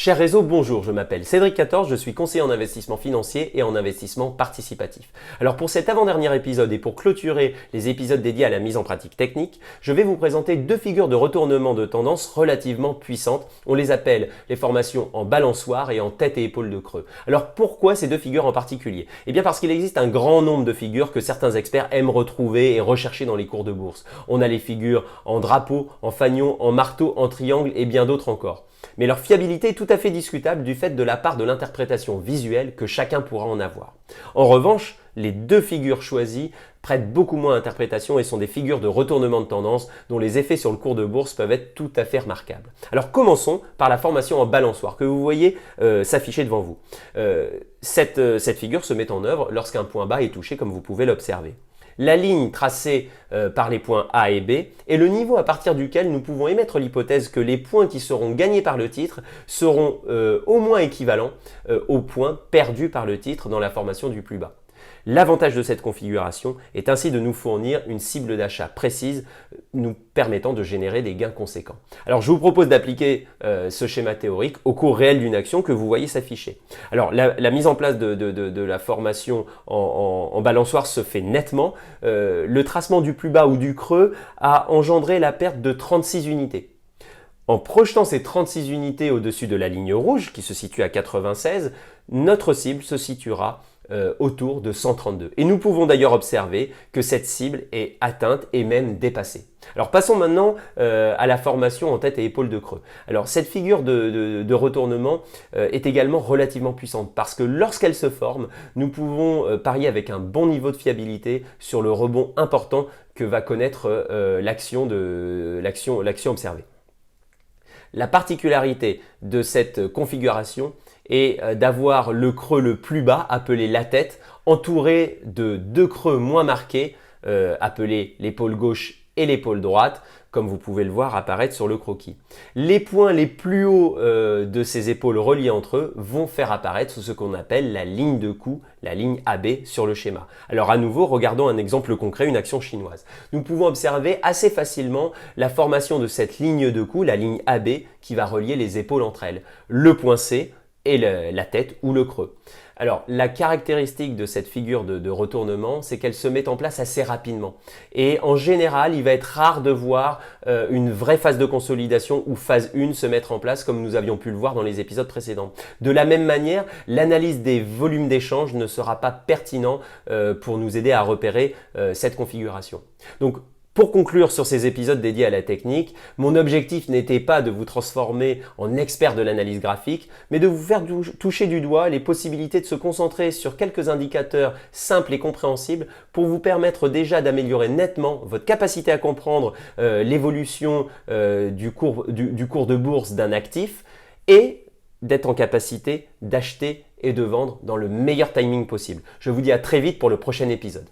Cher réseau, bonjour, je m'appelle Cédric 14, je suis conseiller en investissement financier et en investissement participatif. Alors pour cet avant-dernier épisode et pour clôturer les épisodes dédiés à la mise en pratique technique, je vais vous présenter deux figures de retournement de tendance relativement puissantes. On les appelle les formations en balançoire et en tête et épaule de creux. Alors pourquoi ces deux figures en particulier? Eh bien parce qu'il existe un grand nombre de figures que certains experts aiment retrouver et rechercher dans les cours de bourse. On a les figures en drapeau, en fanion, en marteau, en triangle et bien d'autres encore. Mais leur fiabilité est tout à fait discutable du fait de la part de l'interprétation visuelle que chacun pourra en avoir. En revanche, les deux figures choisies prêtent beaucoup moins à interprétation et sont des figures de retournement de tendance dont les effets sur le cours de bourse peuvent être tout à fait remarquables. Alors commençons par la formation en balançoire que vous voyez s'afficher devant vous. Cette figure se met en œuvre lorsqu'un point bas est touché comme vous pouvez l'observer. La ligne tracée par les points A et B est le niveau à partir duquel nous pouvons émettre l'hypothèse que les points qui seront gagnés par le titre seront au moins équivalents aux points perdus par le titre dans la formation du plus bas. L'avantage de cette configuration est ainsi de nous fournir une cible d'achat précise, nous permettant de générer des gains conséquents. Alors je vous propose d'appliquer ce schéma théorique au cours réel d'une action que vous voyez s'afficher. Alors la mise en place de la formation en balançoire se fait nettement. Le tracement du plus bas ou du creux a engendré la perte de 36 unités. En projetant ces 36 unités au-dessus de la ligne rouge qui se situe à 96, notre cible se situera autour de 132. Et nous pouvons d'ailleurs observer que cette cible est atteinte et même dépassée. Alors passons maintenant à la formation en tête et épaule de creux. Alors cette figure de retournement est également relativement puissante parce que lorsqu'elle se forme, nous pouvons parier avec un bon niveau de fiabilité sur le rebond important que va connaître l'action observée. La particularité de cette configuration est d'avoir le creux le plus bas, appelé la tête, entouré de deux creux moins marqués, appelés l'épaule gauche et l'épaule droite, comme vous pouvez le voir apparaître sur le croquis. Les points les plus hauts de ces épaules reliées entre eux vont faire apparaître ce qu'on appelle la ligne de coup, la ligne AB sur le schéma. Alors à nouveau, regardons un exemple concret, une action chinoise. Nous pouvons observer assez facilement la formation de cette ligne de coup, la ligne AB, qui va relier les épaules entre elles. Le point C et la tête ou le creux. Alors, la caractéristique de cette figure de retournement, c'est qu'elle se met en place assez rapidement. Et en général, il va être rare de voir une vraie phase de consolidation ou phase 1 se mettre en place comme nous avions pu le voir dans les épisodes précédents. De la même manière, l'analyse des volumes d'échange ne sera pas pertinent pour nous aider à repérer cette configuration. Donc, pour conclure sur ces épisodes dédiés à la technique, mon objectif n'était pas de vous transformer en expert de l'analyse graphique, mais de vous faire toucher du doigt les possibilités de se concentrer sur quelques indicateurs simples et compréhensibles pour vous permettre déjà d'améliorer nettement votre capacité à comprendre l'évolution du cours de bourse d'un actif et d'être en capacité d'acheter et de vendre dans le meilleur timing possible. Je vous dis à très vite pour le prochain épisode.